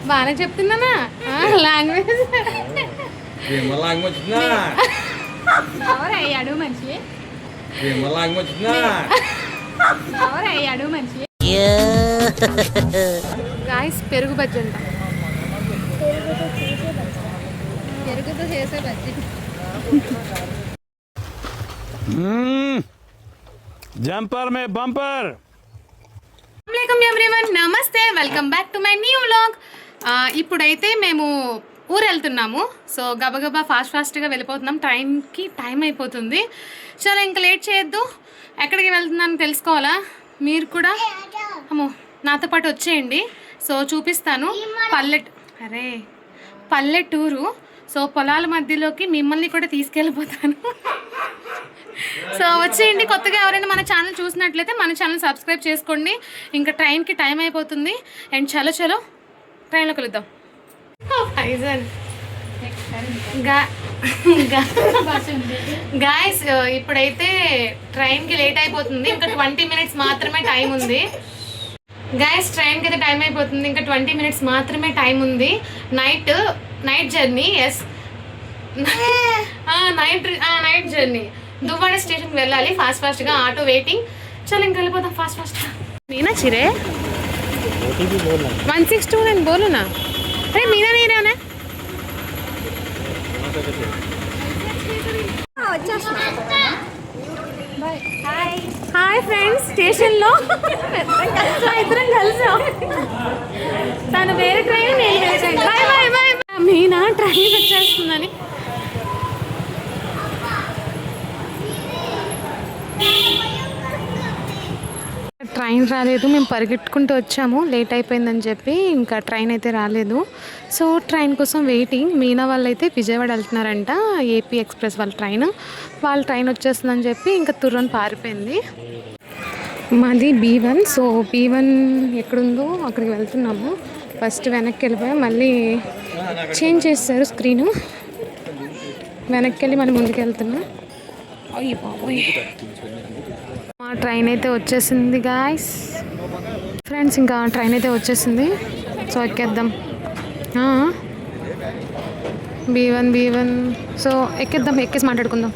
బాగానే చెప్తున్నానా లాంగ్వేజ్ అడుగు మంచి అడుగు మంచి గాయస్ పెరుగు బజ్జి అంట పెరుగుతో చేసే బజ్జి జంపర్ మే బంపర్ ఎవ్రీవన్ నమస్తే welcome back to my new vlog ఇప్పుడైతే మేము ఊరు వెళ్తున్నాము సో గబగబా ఫాస్ట్గా వెళ్ళిపోతున్నాం ట్రైన్కి టైం అయిపోతుంది చాలా ఇంకా లేట్ చేయొద్దు ఎక్కడికి వెళ్తున్నాను తెలుసుకోవాలా మీరు కూడా అమ్మో నాతో పాటు వచ్చేయండి సో చూపిస్తాను పల్లెటూరు సో పొలాల మధ్యలోకి మిమ్మల్ని కూడా తీసుకెళ్ళిపోతాను సో వచ్చేయండి కొత్తగా ఎవరైనా మన ఛానల్ చూసినట్లయితే మన ఛానల్ సబ్స్క్రైబ్ చేసుకోండి ఇంకా ట్రైన్కి టైం అయిపోతుంది అండ్ చలో ట్రైన్లో కలుద్దాం గాయస్ ఇప్పుడైతే ట్రైన్కి లేట్ అయిపోతుంది ఇంకా 20 మినిట్స్ మాత్రమే టైం ఉంది గాయస్ ట్రైన్కి అయితే టైం అయిపోతుంది ఇంకా 20 మినిట్స్ మాత్రమే టైం ఉంది night journey yes night journey Duvvada స్టేషన్కి వెళ్ళాలి ఫాస్ట్గా ఆటో వెయిటింగ్ చలో ఇంక వెళ్ళిపోతాం ఫాస్ట్గా मीना चिरे 162 बोलो ना अरे मीना नहीं रहना హాయ్ ఫ్రెండ్స్ స్టేషన్లో ఇద్దరం కలిసాం తను వేరే ట్రైన్ నేను వేరే train bye bye bye Meena train వచ్చేస్తుందని ట్రైన్ రాలేదు మేము పరిగెట్టుకుంటూ వచ్చాము లేట్ అయిపోయిందని చెప్పి ఇంకా ట్రైన్ అయితే రాలేదు సో ట్రైన్ కోసం వెయిటింగ్ మీనా వాళ్ళు అయితే విజయవాడ వెళ్తున్నారంట ఏపీ ఎక్స్ప్రెస్ వాళ్ళ ట్రైన్ వచ్చేస్తుందని చెప్పి ఇంకా తుర్రని పారిపోయింది మాది B1 సో B1 ఎక్కడుందో అక్కడికి వెళ్తున్నాము ఫస్ట్ వెనక్కి వెళ్ళిపోయాం మళ్ళీ చేంజ్ చేస్తారు స్క్రీను వెనక్కి వెళ్ళి మళ్ళీ ముందుకు వెళ్తున్నాం అయ్యి బాబోయ్ మా ట్రైన్ అయితే వచ్చేసింది గాయస్ ఫ్రెండ్స్ ఇంకా ట్రైన్ అయితే వచ్చేసింది సో ఎక్కేద్దాం B1 సో ఎక్కేద్దాం ఎక్కేసి మాట్లాడుకుందాం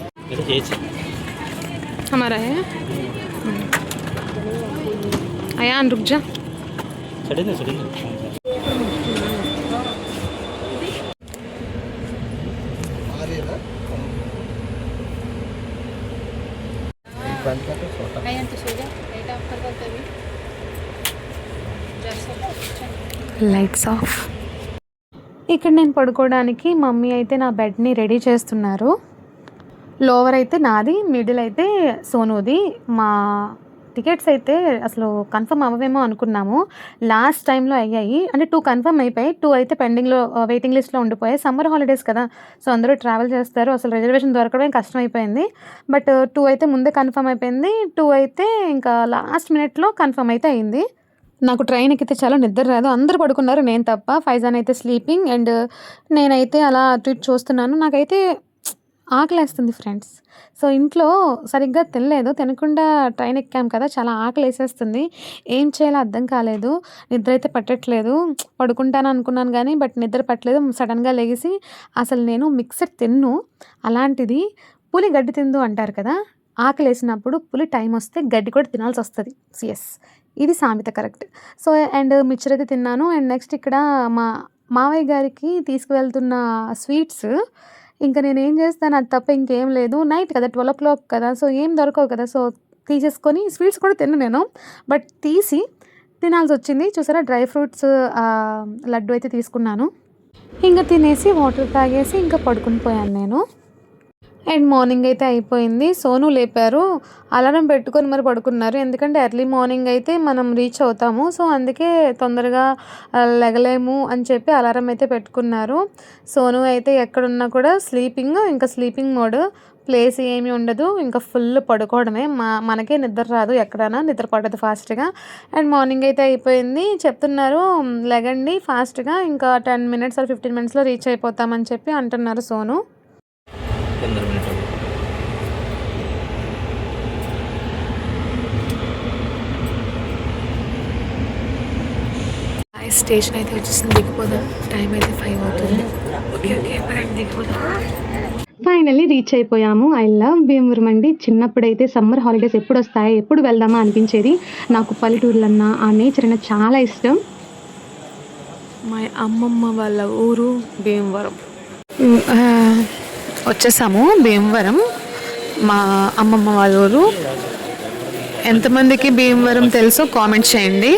हमारा है आयान रुक जा లైట్స్ ఆఫ్ ఇక్కడ నేను పడుకోవడానికి మమ్మీ అయితే నా బెడ్ని రెడీ చేస్తున్నారు లోవర్ అయితే నాది మిడిల్ అయితే సోనుది మా టికెట్స్ అయితే అసలు కన్ఫర్మ్ అవ్వవేమో అనుకున్నాము లాస్ట్ టైంలో అయ్యాయి అంటే 2 కన్ఫర్మ్ అయిపోయి 2 అయితే పెండింగ్లో వెయిటింగ్ లిస్ట్లో ఉండిపోయాయి సమ్మర్ హాలిడేస్ కదా సో అందరూ ట్రావెల్ చేస్తారు అసలు రిజర్వేషన్ దొరకడం కష్టం అయిపోయింది బట్ 2 అయితే ముందే కన్ఫర్మ్ అయిపోయింది 2 అయితే ఇంకా లాస్ట్ మినిట్లో కన్ఫర్మ్ అయితే అయింది నాకు ట్రైన్ ఎక్కితే చాలా నిద్ర రాదు అందరూ పడుకున్నారు నేను తప్ప ఫైజాన్ అయితే స్లీపింగ్ అండ్ నేనైతే అలా ట్రీట్ చూస్తున్నాను నాకైతే ఆకలేస్తుంది ఫ్రెండ్స్ సో ఇంట్లో సరిగ్గా తినకుండా ట్రైన్ ఎక్కాం కదా చాలా ఆకలి వేసేస్తుంది ఏం చేయాలో అర్థం కాలేదు నిద్ర అయితే పట్టట్లేదు పడుకుంటాను అనుకున్నాను కానీ బట్ నిద్ర పట్టలేదు సడన్గా లెగిసి అసలు నేను మిక్సర్ తిన్ను అలాంటిది పులి గడ్డి తిందు అంటారు కదా ఆకలి వేసినప్పుడు పులి టైం వస్తే గడ్డి కూడా తినాల్సి వస్తుంది ఎస్ ఇది సామెత కరెక్ట్ సో అండ్ మిక్చర్ అయితే తిన్నాను అండ్ నెక్స్ట్ ఇక్కడ మా మావయ్య గారికి తీసుకువెళ్తున్న స్వీట్స్ ఇంకా నేను ఏం చేస్తాను అది తప్ప ఇంకేం లేదు నైట్ కదా 12 o'clock కదా సో ఏం దొరకవు కదా సో తీసేసుకొని స్వీట్స్ కూడా తిన్ను నేను బట్ తీసి తినాల్సి వచ్చింది చూసారా డ్రై ఫ్రూట్స్ లడ్డు అయితే తీసుకున్నాను ఇంకా తినేసి వాటర్ తాగేసి ఇంకా పడుకుని పోయాను నేను అండ్ మార్నింగ్ అయితే అయిపోయింది సోను లేపారు అలారం పెట్టుకొని మరి పడుకున్నారు ఎందుకంటే ఎర్లీ మార్నింగ్ అయితే మనం రీచ్ అవుతాము సో అందుకే తొందరగా లెగలేము అని చెప్పి అలారం అయితే పెట్టుకున్నారు సోను అయితే ఎక్కడున్నా కూడా స్లీపింగ్ మోడ్ ప్లేస్ ఏమీ ఉండదు ఇంకా ఫుల్ పడుకోవడమే మనకే నిద్ర రాదు ఎక్కడైనా నిద్ర పడదు ఫాస్ట్గా అండ్ మార్నింగ్ అయితే అయిపోయింది చెప్తున్నారు లెగండి ఫాస్ట్గా ఇంకా 10 minutes or 15 minutesలో రీచ్ అయిపోతామని చెప్పి అంటున్నారు సోను స్టేషన్ అయితే వచ్చేసింది, దిగిపోదాం. టైం అయితే 5 అవుతుంది. దిగిపోదాం. ఫైనల్లీ రీచ్ అయిపోయాము. ఐ లవ్ భీమవరం అండి. చిన్నప్పుడైతే సమ్మర్ హాలిడేస్ ఎప్పుడు వస్తాయి, ఎప్పుడు వెళ్దామా అనిపించేది. నాకు పల్లెటూర్లన్నా ఆ నేచర్ అన్న చాలా ఇష్టం. మా అమ్మమ్మ వాళ్ళ ఊరు భీమవరం. వచ్చేసాము భీమవరం, మా అమ్మమ్మ వాళ్ళ ఊరు. ఎంతమందికి భీమవరం తెలుసో కామెంట్ చేయండి.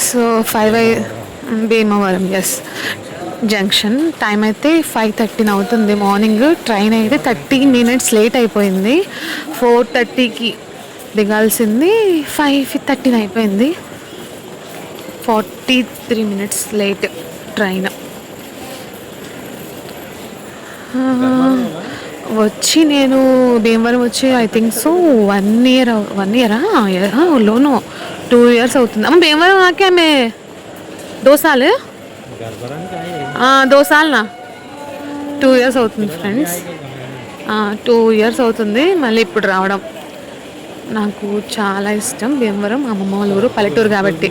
So 5 Bhimavaram yes junction. Time అయితే 5:13 అవుతుంది మార్నింగ్. ట్రైన్ అయితే 30 minutes లేట్ అయిపోయింది. 4:30కి దిగాల్సింది, 5:13 అయిపోయింది. 43 minutes లేట్ ట్రైన్. వచ్చి నేను భీమవరం వచ్చి I think so 1 year loan 2 years అవుతుంది. అమ్మ భీమవరం ఆకే మే 2 साल 2 साल నా 2 years అవుతుంది ఫ్రెండ్స్. 2 years అవుతుంది మళ్ళీ ఇప్పుడు రావడం. నాకు చాలా ఇష్టం భీమవరం, అమ్మమ్మ వాళ్ళ ఊరు, పల్లెటూరు కాబట్టి.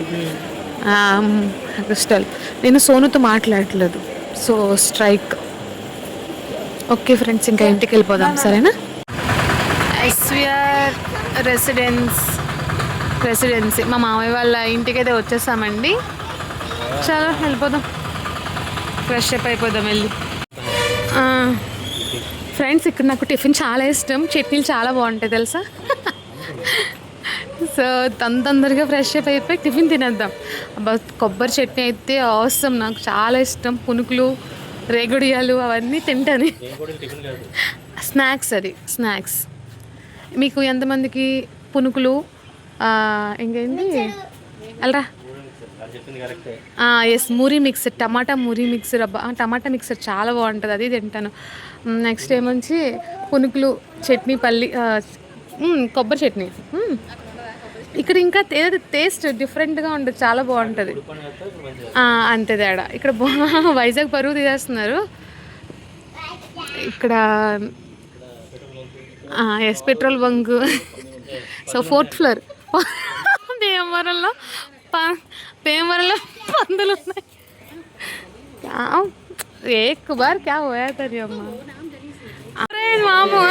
క్రిస్టల్, నేను సోనుతో మాట్లాడట్లేదు, సో స్ట్రైక్. ఓకే ఫ్రెండ్స్, ఇంకా ఇంటికి వెళ్ళిపోదాం సరేనా. ఎస్విఆర్ రెసిడెన్సీ మా మామయ్య వాళ్ళ ఇంటికైతే వచ్చేసామండి. చాలా వెళ్ళిపోదాం, ఫ్రెష్ అప్ అయిపోదాం వెళ్ళి. ఫ్రెండ్స్, ఇక్కడ నాకు టిఫిన్ చాలా ఇష్టం. చట్నీలు చాలా బాగుంటాయి తెలుసా. సో తొందరగా ఫ్రెష్ అప్ అయిపోయి టిఫిన్ తినేద్దాం. అబ్బా, కొబ్బరి చట్నీ అయితే అవసరం, నాకు చాలా ఇష్టం. పునుకులు, రేగుడియాలు అవన్నీ తింటాను. స్నాక్స్, అది స్నాక్స్. మీకు ఎంతమందికి పునుకులు, ఇంకేంటి అల్రా ఎస్ మూరీ మిక్సర్, టమాటా మూరీ మిక్సర్. అబ్బా, టమాటా మిక్సర్ చాలా బాగుంటుంది, అది తింటాను. నెక్స్ట్ ఏమొచ్చి పునుకులు, చట్నీ, కొబ్బరి చట్నీ. ఇక్కడ ఇంకా టేస్ట్ డిఫరెంట్గా ఉంటుంది, చాలా బాగుంటుంది. అంతే తేడా. ఇక్కడ వైజాగ్ పరువు తీసేస్తున్నారు ఇక్కడ. Yes petrol bunk. So 4th floor భీమవరంలో పందులు ఉన్నాయి. एक बार क्या हुआ था जी अम्मा, अरे मामू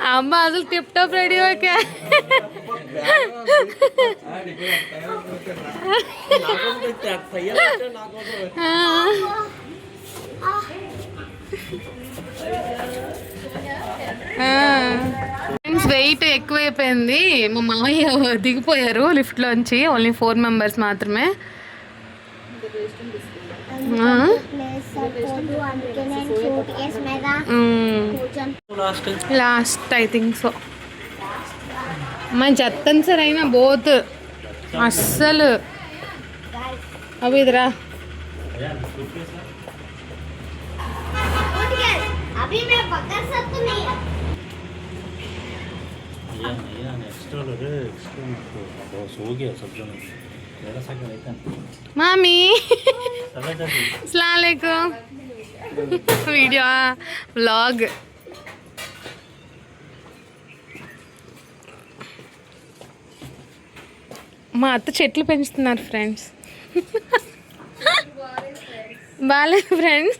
అమ్మ అసలు tip top ready okay. Weight ఎక్కువైపోయింది. మా మామయ్య దిగిపోయారు లిఫ్ట్లోంచి. ఓన్లీ 4 members మాత్రమే. Last I think so. मैं जतन से रही ना बहुत असल. अब इधर अभी मैं पकड़ सकती नहीं है. मामी अस्सलाम वालेकुम. Video vlog. మా అత్త చెట్లు పెంచుతున్నారు ఫ్రెండ్స్. బాలేదు ఫ్రెండ్స్.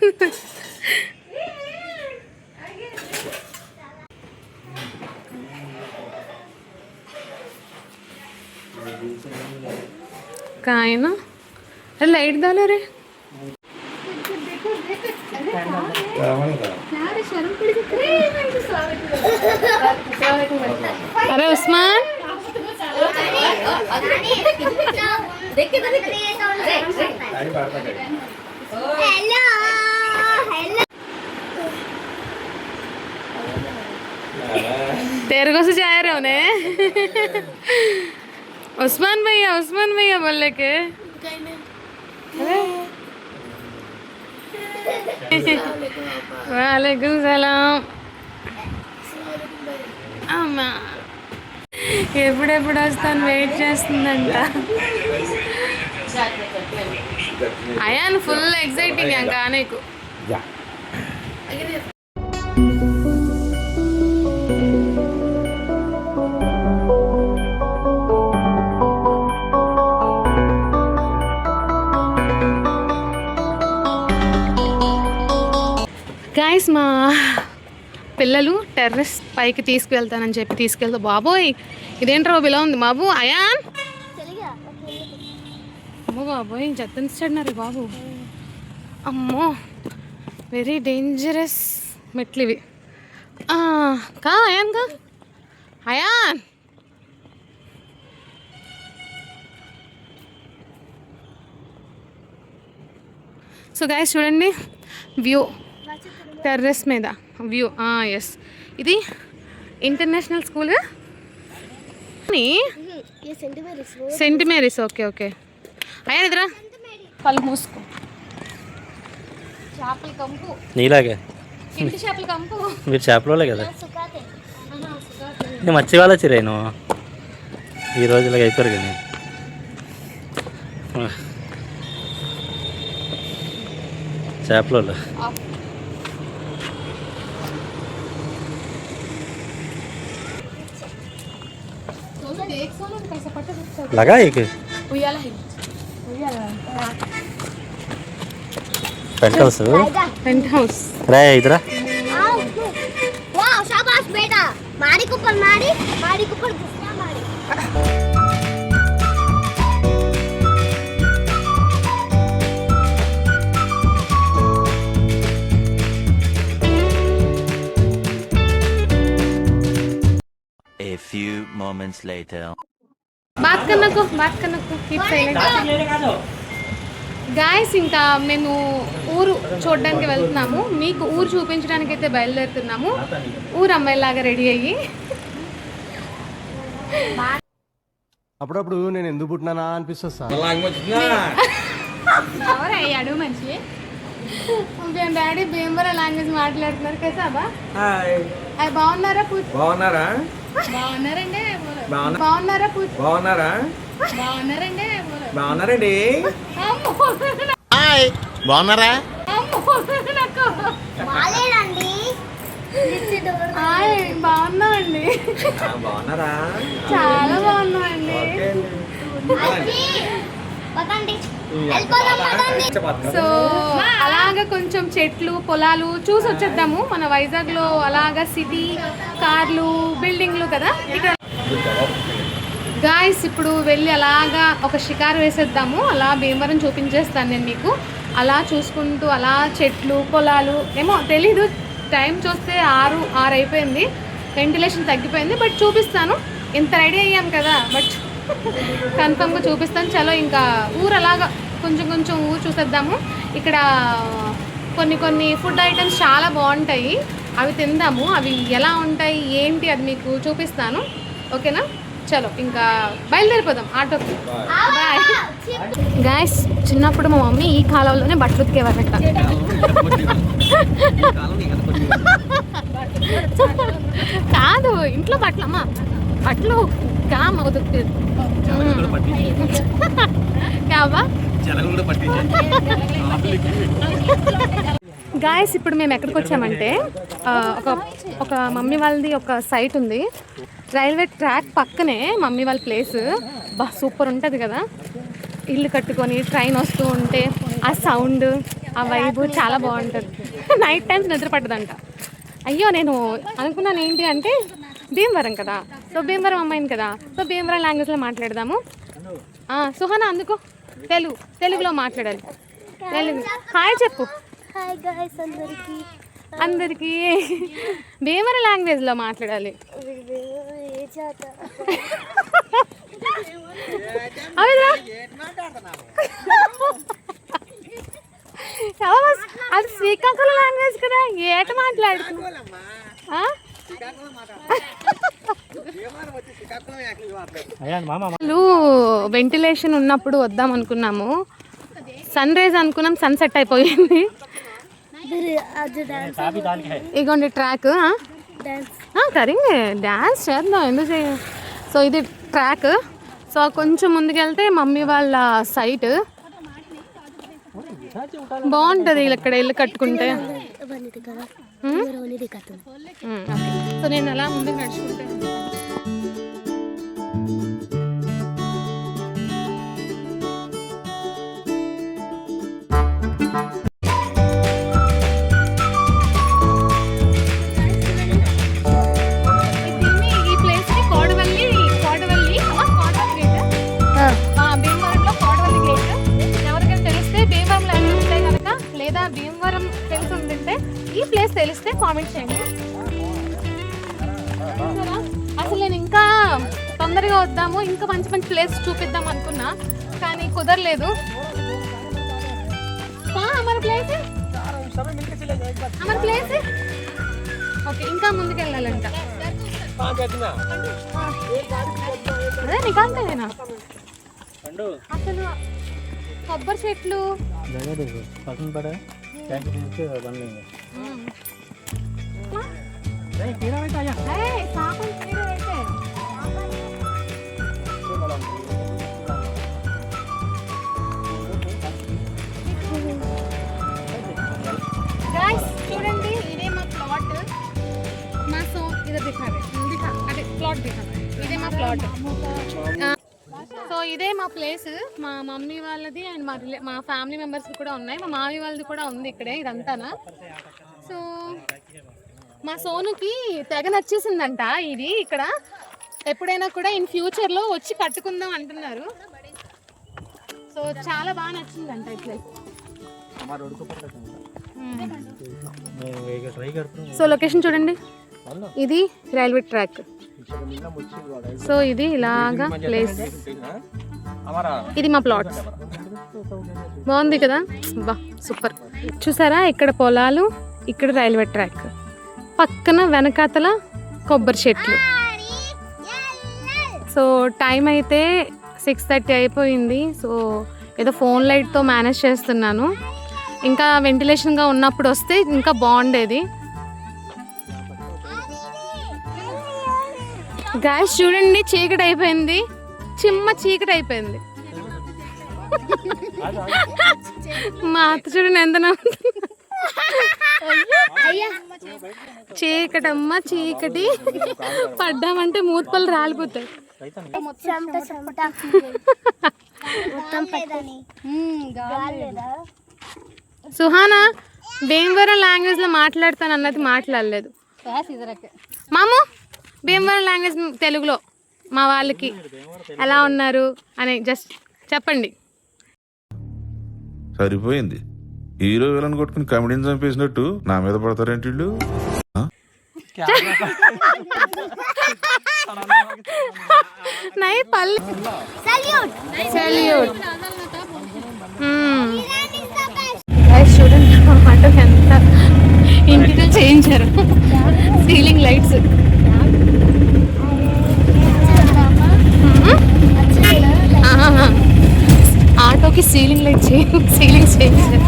काय ना लाइट डालो रे. अरे उस्मान हेलो तेरे को से जा रहे हो ने. उस्मान भैया बोले के वालेकुम सलाम. అమ్మా ఎప్పుడెప్పుడు వస్తాను వెయిట్ చేస్తుందంట. అయాన్ ఫుల్ ఎక్సైటింగ్ ఇంకా నీకు. గాయస్ మా పిల్లలు టెర్రస్ పైకి తీసుకువెళ్తానని చెప్పి తీసుకెళ్తా. బాబోయ్ ఇదేంట్రా ఇలా ఉంది బాబు అయాన్. అమ్మో బాబోయ్ జతనిస్తాడున్నారు బాబు. అమ్మో వెరీ డేంజరస్ మెట్లు ఇవి. కా అయాన్ కా అయాన్. సో గైస్ చూడండి వ్యూ టెర్రస్ మీద వ్యూ. ఎస్ ఇది international school St Mary's. Okay okay అయ్యా ఇదిరా కళ్ళు మూసుకో. చేపల కంపు నీలాగే ఇంటి చేపల కంపు. మీరు చేపలే కదా నేను మర్చి వాళ్ళ చిరాను ఈ రోజు ఇలాగ అయిపోయారు కానీ చేపల लगा एक पेंट हाउस रे इधर वाह शाबाश बेटा मारी के ऊपर मारी के ऊपर दूसरा मारी A few moments later. बात करना को కీప్ సైలెంట్. గాయస్ ఇంకా మేము ఊరు చూడడానికి వెళ్తున్నాము. మీకు ఊరు చూపించడానికి అయితే బయలుదేరుతున్నాము. ఊరు అమ్మాయిలాగా రెడీ అయ్యి. అప్పుడప్పుడు నేను ఎందుకు పుట్టినానా అనిపిస్తుంది సార్. ఎవరయ్యాడు మంచి డాడీ భీమవరం లాంగ్వేజ్ మాట్లాడుతున్నారు కదా. అవి బాగున్నారా బాగున్నారా బాగున్నారండి బాగున్నారా బాగున్నారండి బాగున్నారండి బాగున్నారా బాలేనండి బాగున్నామండి బాగున్నారా చాలా బాగున్నామండి. పదండి వెళ్ళిపోదాం పదండి. సో అలాగా కొంచెం చెట్లు పొలాలు చూసి వచ్చేద్దాము. మన వైజాగ్లో అలాగా సిటీ కార్లు బిల్డింగ్లు కదా ఇక్కడ. గాయస్ ఇప్పుడు వెళ్ళి అలాగా ఒక షికారు వేసేద్దాము. అలా భీమవరం చూపించేస్తాను నేను మీకు. అలా చూసుకుంటూ అలా చెట్లు పొలాలు ఏమో తెలీదు. టైం చూస్తే 6 అయిపోయింది. వెంటిలేషన్ తగ్గిపోయింది. బట్ చూపిస్తాను. ఇంత రెడీ అయ్యాం కదా బట్ కన్ఫర్మ్గా చూపిస్తాను. చలో ఇంకా ఊరు అలాగా కొంచెం ఊరు చూసేద్దాము. ఇక్కడ కొన్ని ఫుడ్ ఐటమ్స్ చాలా బాగుంటాయి. అవి తిందాము. అవి ఎలా ఉంటాయి ఏంటి అది మీకు చూపిస్తాను. ఓకేనా చలో ఇంకా బయలుదేరిపోదాం ఆటోకి. Bye guys. చిన్నప్పుడు మా మమ్మీ ఈ కాలంలోనే బట్టలు ఉతికేవారట. కాదు ఇంట్లో బట్టలమ్మా బట్టలు కామా ఉతుకు కావా. గాయస్ ఇప్పుడు మేము ఎక్కడికి వచ్చామంటే ఒక మమ్మీ వాళ్ళది ఒక సైట్ ఉంది. రైల్వే ట్రాక్ పక్కనే మమ్మీ వాళ్ళ ప్లేస్. సూపర్ ఉంటుంది కదా. ఇల్లు కట్టుకొని ట్రైన్ వస్తూ ఉంటే ఆ సౌండ్ ఆ వైబ్ చాలా బాగుంటుంది. నైట్ టైమ్స్ నిద్ర పట్టదంట. అయ్యో నేను అనుకున్నాను ఏంటి అంటే భీమవరం కదా. సో భీమవరం అమ్మాయిని కదా. సో భీమవరం లాంగ్వేజ్లో మాట్లాడదాము. సుహానా అందుకో తెలుగులో మాట్లాడాలి. తెలుగు హాయ్ చెప్పు. హాయ్ గైస్ అందరికీ భీమవరం లాంగ్వేజ్లో మాట్లాడాలి. అది శ్రీకాకుళం లాంగ్వేజ్ కదా. ఏట మాట్లాడుతున్నా వెంటిలేషన్ ఉన్నప్పుడు వద్దాం అనుకున్నాము. సన్ రైజ్ అనుకున్నాం. సన్సెట్ అయిపోయింది. ఇగోండి ట్రాక్ కరింగే డ్యాన్స్ చేద్దాం ఎందుకు చేయ. సో ఇది ట్రాక్. సో కొంచెం ముందుకెళ్తే మమ్మీ వాళ్ళ సైట్ బాగుంటుంది. ఇక్కడ ఇల్లు కట్టుకుంటే. సో నేను అలా ముందుకు నడుచుకుంటే ప్లేస్ తెలిస్తే కామెంట్ చేయండి. చూసారా? అసలు నేను ఇంకా తొందరగా వద్దాము, ఇంకా మంచి మంచి ప్లేస్ చూపిద్దాం అనుకున్నా, కానీ కుదరలేదు. మన ప్లేస్ ఓకే, ఇంకా ముందుకు వెళ్ళాలంట. అదే నికాంతేనా అసలు కొబ్బరి చెట్లు. చూడండి, ఇదే మా ప్లాట్. మా ఇదే అదే ప్లాట్ ఇదే మా ప్లాట్. సో ఇదే మా ప్లేస్. మా మమ్మీ వాళ్ళది అండ్ మా ఫ్యామిలీ మెంబర్స్ కూడా ఉన్నాయి. మా మామయ్య వాళ్ళది కూడా ఉంది ఇక్కడే, ఇదంతానా. సో మా సోనుకి తెగ నచ్చేసిందంట ఇది. ఇక్కడ ఎప్పుడైనా కూడా ఇన్ ఫ్యూచర్లో వచ్చి కట్టుకుందాం అంటున్నారు. సో చాలా బాగా నచ్చిందంట ఈ ప్లేస్. సో లొకేషన్ చూడండి, ఇది రైల్వే ట్రాక్. సో ఇది ఇలాగా ప్లేస్. ఇది మా ప్లాట్. బాగుంది కదా, బా సూపర్. చూసారా, ఇక్కడ పొలాలు, ఇక్కడ రైల్వే ట్రాక్, పక్కన వెనకాతల కొబ్బరి చెట్లు. సో టైం అయితే 6:30 అయిపోయింది. సో ఏదో ఫోన్ లైట్తో మేనేజ్ చేస్తున్నాను. ఇంకా వెంటిలేషన్గా ఉన్నప్పుడు వస్తే ఇంకా బాగుండేది. గాయస్ చూడండి, చీకటి అయిపోయింది, చిమ్మ చీకటి అయిపోయింది. మా అత్త చూడండి ఎంత చీకటమ్మ చీకటి, పడ్డామంటే మూతపళ్ళు రాలిపోతాయి. సుహానా భీమవరం లాంగ్వేజ్ లో మాట్లాడతాను అన్నది మాట్లాడలేదు. మాము భీమవరం లాంగ్వేజ్ తెలుగులో మా వాళ్ళకి ఎలా ఉన్నారు అని జస్ట్ చెప్పండి. సరిపోయింది. హీరో విలన్ కొట్టుకుని కమెడీని చంపేసినట్టు నా మీద పడతారేంటి వీళ్ళు? నై పల్లి సెల్యూట్. చూడండి మాట ఎంత ఇంటీరియర్ చేయించారు. సీలింగ్ లైట్స్, ఆటోకి సీలింగ్ లైట్ సీలింగ్ చేయించారు.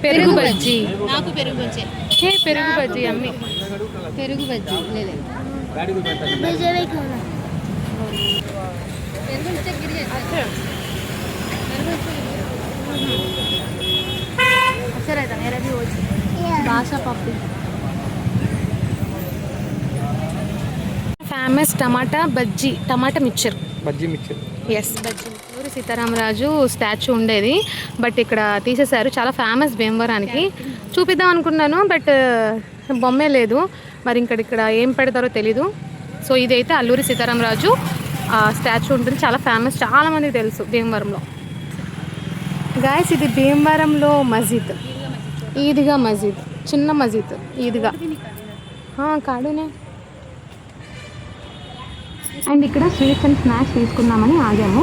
పెరుగు బజ్జీ, నాకు పెరుగు బజ్జీ. పెరుగు బజ్జీ అమ్మి, పెరుగు బజ్జీ ఫేమస్ టమాటా బజ్జీ, టమాటా మిక్చర్. ఎస్, బజ్జీ. ఊరి సీతారామరాజు స్టాచ్యూ ఉండేది, బట్ ఇక్కడ తీసేశారు. చాలా ఫేమస్ భీమవరానికి. చూపిద్దాం అనుకున్నాను, బట్ బొమ్మే లేదు. మరి ఇక్కడ ఏం పెడతారో తెలీదు. సో ఇదైతే అల్లూరి సీతారామరాజు స్టాచ్యూ ఉంటుంది, చాలా ఫేమస్, చాలా మందికి తెలుసు భీమవరంలో. గాయస్ ఇది భీమవరంలో మస్జిద్, ఈద్గా మస్జిద్, చిన్న మస్జిద్ ఈద్గా కాడునే. అండ్ ఇక్కడ స్వీట్స్ అండ్ స్నాక్స్ తీసుకుందామని ఆగాము.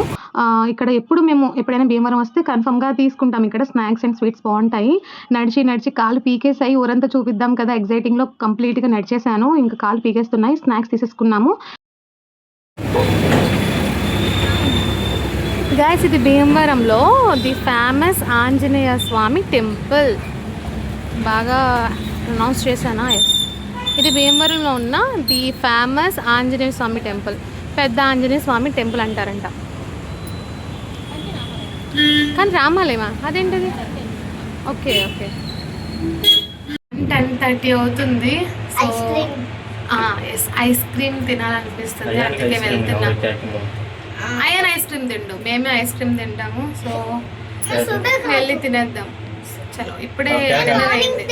ఇక్కడ ఎప్పుడైనా భీమవరం వస్తే కన్ఫర్మ్గా తీసుకుంటాం. ఇక్కడ స్నాక్స్ అండ్ స్వీట్స్ బాగుంటాయి. నడిచి కాలు పీకేసాయి. ఊరంతా చూపిద్దాం కదా ఎగ్జైటింగ్లో కంప్లీట్గా నడిచేసాను. ఇంకా కాలు పీకేస్తున్నాయి. స్నాక్స్ తీసేసుకున్నాము. గాయస్ ఇది భీమవరంలో the famous Anjaneya Swamy temple. బాగా ప్రొనౌన్స్ చేశానా? ఎస్, ఇది భీమవరంలో ఉన్న the famous Anjaneya Swamy temple. పెద్ద ఆంజనేయ స్వామి టెంపుల్ అంటారంట, కానీ రామాలయమా అదేంటిది? ఓకే 10:30 అవుతుంది. సో ఎస్ ఐస్ క్రీమ్ తినాలనిపిస్తుంది అందుకే వెళ్తున్నాం. అయ్యన్ ఐస్ క్రీమ్ తిండు, మేమే ఐస్ క్రీమ్ తింటాము. సో వెళ్ళి తినేద్దాం. చలో ఇప్పుడే డిన్నర్ అయింది.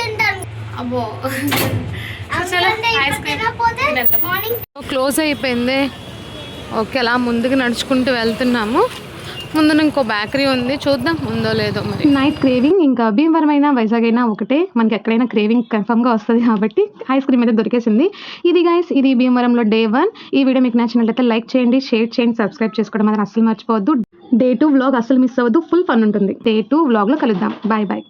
అబ్బో చలో ఐస్ క్రీమ్ క్లోజ్ అయిపోయింది. ఓకే అలా ముందుకు నడుచుకుంటూ వెళ్తున్నాము. ముందు ఇంకో బేకరీ ఉంది, చూద్దాం ఉందో లేదో మరి. నైట్ క్రేవింగ్ ఇంకా భీమవరం అయినా వైజాగ్ అయినా ఒకటే, మనకి ఎక్కడైనా క్రేవింగ్ కన్ఫర్మ్గా వస్తుంది కాబట్టి ఐస్ క్రీమ్ అయితే దొరికేసింది. ఇది గైస్, ఇది భీమవరంలో డే 1. ఈ వీడియో మీకు నచ్చినట్లయితే లైక్ చేయండి, షేర్ చేయండి, సబ్స్క్రైబ్ చేసుకోవడం మాత్రం అస్సలు మర్చిపోవద్దు. డే 2 వ్లాగ్ అస్సలు మిస్ అవ్వద్దు, ఫుల్ ఫన్ ఉంటుంది. డే 2 వ్లాగ్లో కలుద్దాం. Bye bye.